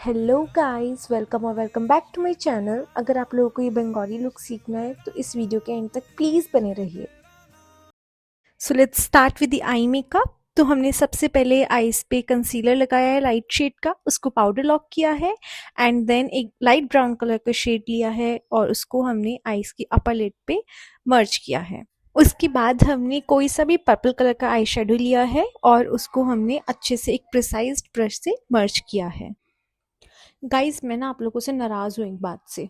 Hello guys, welcome back to my channel. अगर आप लोगों को ये बंगाली लुक सीखना है तो इस वीडियो के एंड तक प्लीज़ बने रहिए। So let's start with the eye makeup. तो हमने सबसे पहले आईज पे कंसीलर लगाया है लाइट शेड का, उसको पाउडर लॉक किया है एंड देन एक लाइट ब्राउन कलर का शेड लिया है और उसको हमने आईज की अपर लिड पे मर्ज किया है। उसके बाद हमने कोई सा भी पर्पल कलर का आई शेडो लिया है और उसको हमने अच्छे से एक प्रिसाइज्ड ब्रश से मर्ज किया है। गाइस, मैं ना आप लोगों से नाराज़ हूँ एक बात से।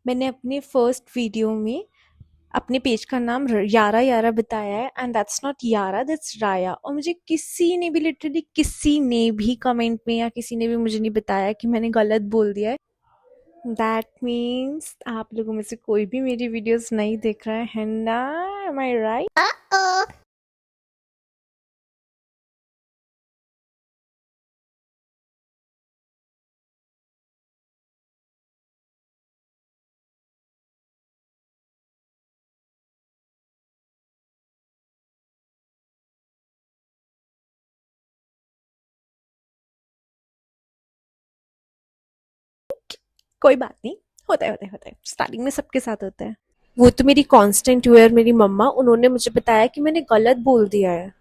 मैंने अपने फर्स्ट वीडियो में अपने पेज का नाम यारा यारा बताया है एंड दैट्स नॉट यारा, दैट्स राया। और मुझे किसी ने भी, लिटरली किसी ने भी कमेंट में या किसी ने भी मुझे नहीं बताया कि मैंने गलत बोल दिया है। दैट मीन्स आप लोगों में से कोई भी मेरी वीडियोस नहीं देख रहा है ना? एम आई राइट? कोई बात नहीं, होता है स्टार्टिंग में सबके साथ होता है। वो तो मेरी कांस्टेंट व्यूअर मेरी मम्मा, उन्होंने मुझे बताया कि मैंने गलत बोल दिया है।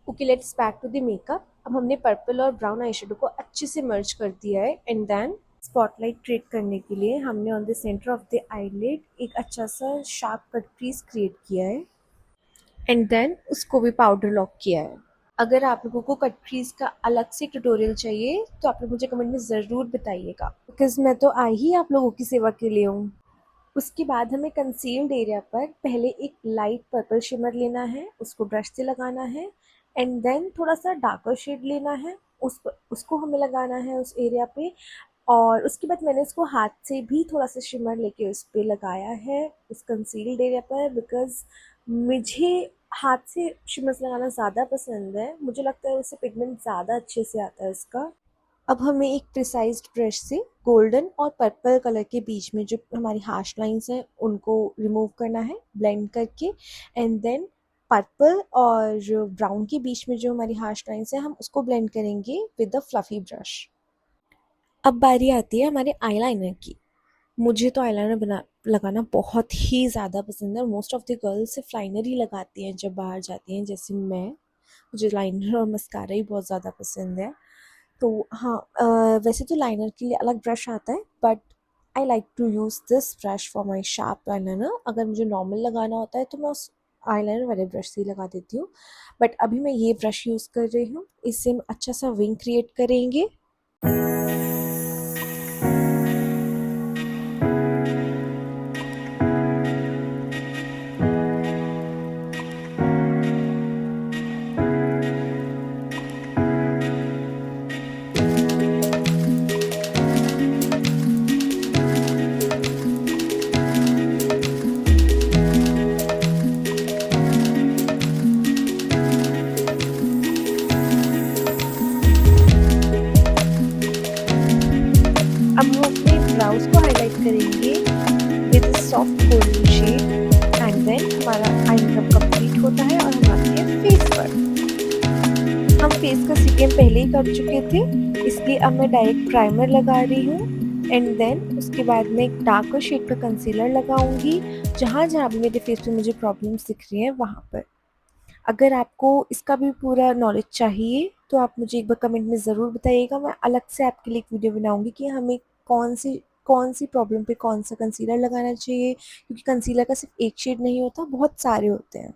Okay, let's back to the makeup. अब हमने पर्पल और ब्राउन आई शेडो को अच्छे से मर्ज कर दिया है एंड देन स्पॉटलाइट क्रिएट करने के लिए हमने on the centre of the eyelid एक अच्छा सा शार्प कट क्रीज क्रिएट किया है एंड देन उसको भी पाउडर लॉक किया है। अगर आप लोगों को कट क्रीज का अलग से ट्यूटोरियल चाहिए तो आप लोग मुझे कमेंट में ज़रूर बताइएगा, बिकॉज मैं तो आई ही आप लोगों की सेवा के लिए हूँ। उसके बाद हमें कंसील्ड एरिया पर पहले एक लाइट पर्पल शिमर लेना है, उसको ब्रश से लगाना है एंड देन थोड़ा सा डार्कर शेड लेना है, उसको हमें लगाना है उस एरिया पे। और उसके बाद मैंने इसको हाथ से भी थोड़ा सा शिमर लेके उस पर लगाया है उस कंसील्ड एरिया पर, बिकॉज मुझे हाथ से शिमर्स लगाना ज़्यादा पसंद है। मुझे लगता है उससे पिगमेंट ज़्यादा अच्छे से आता है इसका। अब हमें एक प्रिसाइज्ड ब्रश से गोल्डन और पर्पल कलर के बीच में जो हमारी हार्श लाइंस हैं उनको रिमूव करना है ब्लेंड करके एंड देन पर्पल और ब्राउन के बीच में जो हमारी हार्श लाइंस हैं हम उसको ब्लेंड करेंगे विद द फ्लफी ब्रश। अब बारी आती है हमारे आईलाइनर की। मुझे तो आईलाइनर बना लगाना बहुत ही ज़्यादा पसंद है। मोस्ट ऑफ द गर्ल्स सिर्फ लाइनर ही लगाती हैं जब बाहर जाती हैं, जैसे मैं। मुझे लाइनर और मस्कारा ही बहुत ज़्यादा पसंद है। तो हाँ, वैसे तो लाइनर के लिए अलग ब्रश आता है but I like to use this brush for my sharp liner. अगर मुझे नॉर्मल लगाना होता है तो मैं उस आईलाइनर वाले ब्रश से ही लगा देती हूँ, बट अभी मैं ये ब्रश यूज़ कर रही हूँ। इससे हम अच्छा सा विंग क्रिएट करेंगे। अब हम अपने ब्राउज को हाईलाइट करेंगे with soft golden shade and then हमारा आई मेकअप कंप्लीट होता है और हम आते हैं फेस पर। हम फेस का सीकेम पहले ही कर चुके थे, इसलिए अब मैं डायरेक्ट प्राइमर लगा रही हूँ एंड देन उसके बाद मैं एक डार्कर शेड का कंसीलर लगाऊंगी जहाँ जहाँ भी मेरे फेस पे मुझे प्रॉब्लम्स दिख रही हैं वहाँ पर। अगर आपको इसका भी पूरा नॉलेज चाहिए तो आप मुझे एक बार कमेंट में ज़रूर बताइएगा। मैं अलग से आपके लिए एक वीडियो बनाऊंगी कि हमें कौन सी प्रॉब्लम पे कौन सा कंसीलर लगाना चाहिए, क्योंकि कंसीलर का सिर्फ एक शेड नहीं होता, बहुत सारे होते हैं।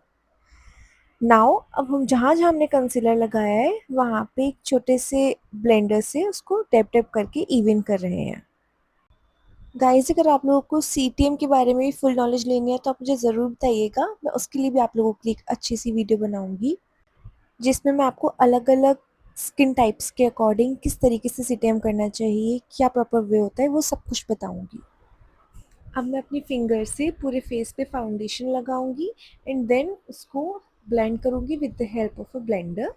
नाउ अब हम जहाँ जहाँ हमने कंसीलर लगाया है वहाँ पे एक छोटे से ब्लेंडर से उसको टैप टैप करके इवन कर रहे हैं। गाइस, अगर आप लोगों को सीटीएम के बारे में भी फुल नॉलेज लेनी है तो आप मुझे ज़रूर बताइएगा। मैं उसके लिए भी आप लोगों के लिए एक अच्छी सी वीडियो बनाऊंगी जिसमें मैं आपको अलग अलग स्किन टाइप्स के अकॉर्डिंग किस तरीके से सीटीएम करना चाहिए, क्या प्रॉपर वे होता है, वो सब कुछ बताऊंगी। अब मैं अपनी फिंगर से पूरे फेस पे फाउंडेशन लगाऊंगी एंड देन उसको ब्लेंड करूंगी with the help of a blender.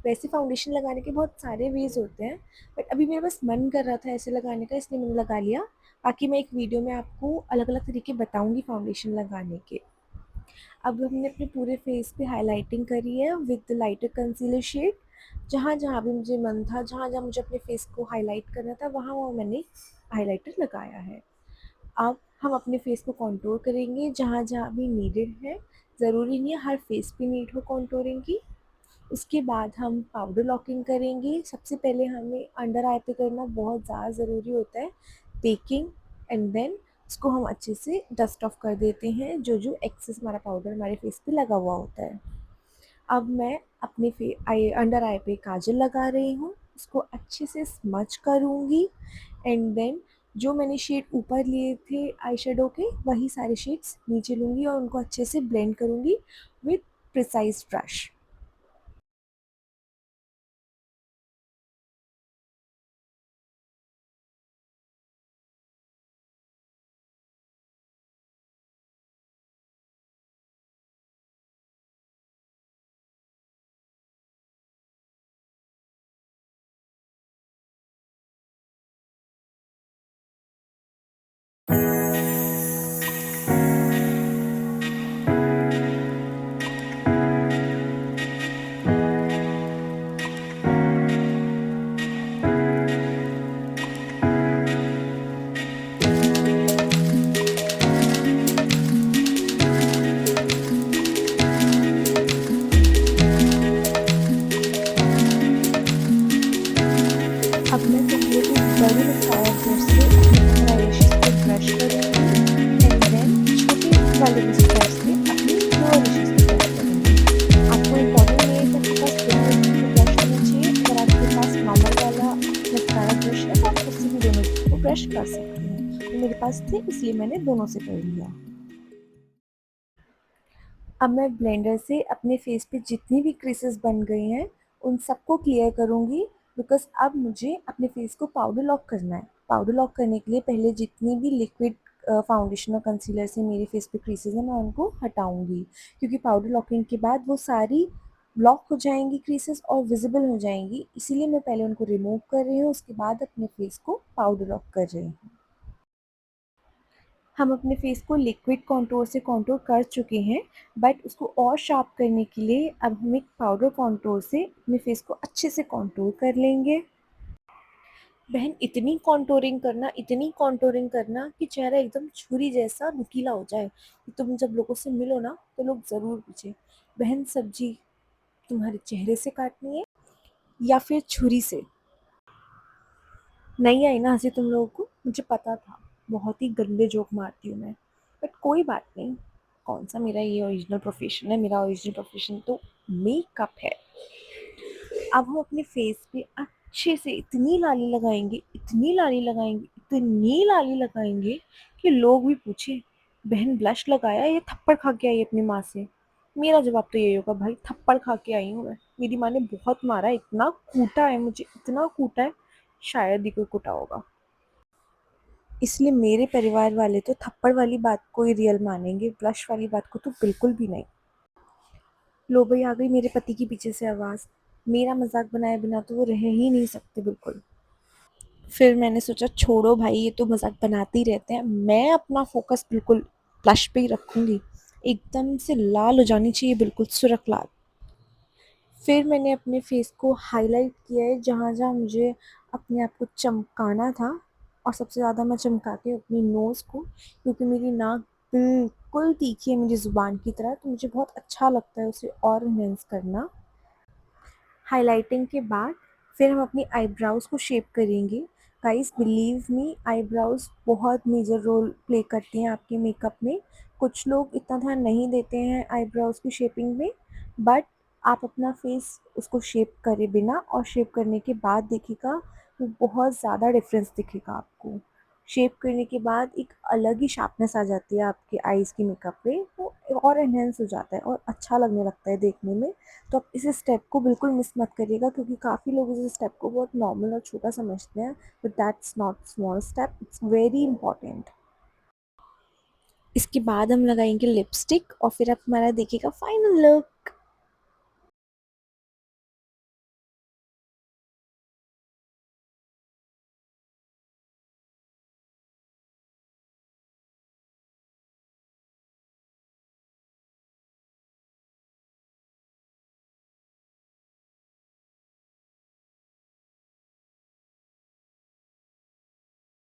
वैसे फाउंडेशन लगाने के बहुत सारे वेज होते हैं बट अभी मेरा बस मन कर रहा था ऐसे लगाने का, इसलिए मैंने लगा लिया। बाकी मैं एक वीडियो में आपको अलग अलग तरीके बताऊंगी फाउंडेशन लगाने के। अब हमने अपने पूरे फेस पे हाइलाइटिंग करी है with the lighter concealer shade. जहाँ-जहाँ भी मुझे मन था, जहाँ-जहाँ मुझे अपने फेस को हाइलाइट करना था, वहाँ-वहाँ मैंने हाइलाइटर लगाया है। अब हम अपने फेस को कॉन्टूर करेंगे जहाँ-जहाँ भी नीडेड है। ज़रूरी नहीं है हर फेस पे नीड हो कॉन्टूरिंग की। उसके बाद हम पाउडर लॉकिंग करेंगे। सबसे पहले हमें अंडर आई पे करना बहुत ज़्यादा ज़रूरी होता है, बेकिंग, एंड देन उसको हम अच्छे से डस्ट ऑफ कर देते हैं जो एक्सेस हमारा पाउडर हमारे फेस पे लगा हुआ होता है। अब मैं अपने अंडर आई पे काजल लगा रही हूँ, उसको अच्छे से स्मच करूँगी, एंड देन जो मैंने शेड ऊपर लिए थे आई शेडो के वही सारे शेड्स नीचे लूँगी और उनको अच्छे से ब्लेंड करूँगी विथ प्रिसाइज ब्रश। अब मैं पहले एक बड़ी मस्कारा ब्रश से अपने अपर आईलैशेस को ब्रश करूँगी, एंड देन छोटे वाले ब्रश से अपनी लोअर लैशेस को ब्रश करूँगी। आपको इम्पोर्टेंट नहीं है कि आपके पास दोनों को ब्रश होना चाहिए। अगर आपके पास नॉर्मल वाला मस्कारा ब्रश है तो आप उससे भी दोनों को ब्रश कर सकते हैं। तो मेरे पास थे इसलिए मैंने दोनों से कर लिया। अब मैं ब्लेंडर से अपने फेस पे जितनी भी क्रीसेस बन गई हैं उन सबको क्लियर करूँगी, बिकॉज़ अब मुझे अपने फेस को पाउडर लॉक करना है। पाउडर लॉक करने के लिए पहले जितनी भी लिक्विड फाउंडेशन और कंसीलर से मेरे फेस पे क्रीसेस हैं मैं उनको हटाऊँगी, क्योंकि पाउडर लॉकिंग के बाद वो सारी लॉक हो जाएँगी क्रीसेस और विज़िबल हो जाएँगी, इसीलिए मैं पहले उनको रिमूव कर रही हूँ, उसके बाद अपने फेस को पाउडर लॉक कर रही हूँ। हम अपने फेस को लिक्विड कॉन्टूर से कॉन्टूर कर चुके हैं, बट उसको और शार्प करने के लिए अब हम एक पाउडर कॉन्टूर से अपने फेस को अच्छे से कॉन्टूर कर लेंगे। बहन इतनी कॉन्टूरिंग करना कि चेहरा एकदम छुरी जैसा नुकीला हो जाए। तुम जब लोगों से मिलो ना तो लोग ज़रूर पूछे, बहन सब्जी तुम्हारे चेहरे से काटनी है या फिर छुरी से? नहीं आई ना हँसी तुम लोगों को? मुझे पता था, बहुत ही गंदे जोक मारती हूँ मैं। बट कोई बात नहीं, कौन-सा मेरा ये ओरिजिनल प्रोफ़ेशन है, मेरा ओरिजिनल प्रोफ़ेशन तो मेकअप है। अब हम अपने फेस पे अच्छे से इतनी लाली लगाएँगे, इतनी लाली लगाएँगे कि लोग भी पूछें, "बहन ब्लश लगाया या थप्पड़ खा के आई है अपनी माँ से?" मेरा जवाब तो यही होगा, भाई थप्पड़ खा के आई हूँ मैं। मेरी माँ ने बहुत मारा है, इतना कूटा है मुझे, इतना कूटा है, शायद ही कोई कुटा होगा। इसलिए मेरे परिवार वाले तो थप्पड़ वाली बात को ही रियल मानेंगे, ब्लश वाली बात को तो बिल्कुल भी नहीं। लो भई आ गई मेरे पति की पीछे से आवाज़। मेरा मज़ाक बनाए बिना तो वो रह ही नहीं सकते बिल्कुल। फिर मैंने सोचा छोड़ो भाई ये तो मज़ाक बनाते ही रहते हैं। मैं अपना फ़ोकस बिल्कुल ब्लश पे ही रखूँगी। एकदम से लाल हो जानी चाहिए बिल्कुल सुर्ख़ लाल। फिर मैंने अपने फेस को हाइलाइट किया है जहाँ-जहाँ मुझे अपने आप को चमकाना था, और सबसे ज़्यादा मैं चमकाती हूँ अपनी नोज़ को, क्योंकि मेरी नाक बिल्कुल तीखी है मेरी ज़ुबान की तरह, तो मुझे बहुत अच्छा लगता है उसे और एनहांस करना। हाइलाइटिंग के बाद फिर हम अपनी आईब्रोज़ को शेप करेंगे। गाइस बिलीव मी, आईब्रोज़ बहुत मेजर रोल प्ले करती हैं आपके मेकअप में। कुछ लोग इतना ध्यान नहीं देते हैं आईब्रोज़ की शेपिंग में, बट आप अपना फेस उसको शेप करे बिना और शेप करने के बाद देखिएगा तो बहुत ज़्यादा डिफरेंस दिखेगा आपको। शेप करने के बाद एक अलग ही शार्पनेस आ जाती है आपके आईज़ के मेकअप पे, वो और एनहांस हो जाता है और अच्छा लगने लगता है देखने में। तो आप इस स्टेप को बिल्कुल मिस मत करिएगा, क्योंकि काफ़ी लोग इस स्टेप को बहुत नॉर्मल और छोटा समझते हैं, but that's not small step, it's very important. इसके बाद हम लगाएंगे लिपस्टिक और फिर आप हमारा देखिएगा फाइनल लुक।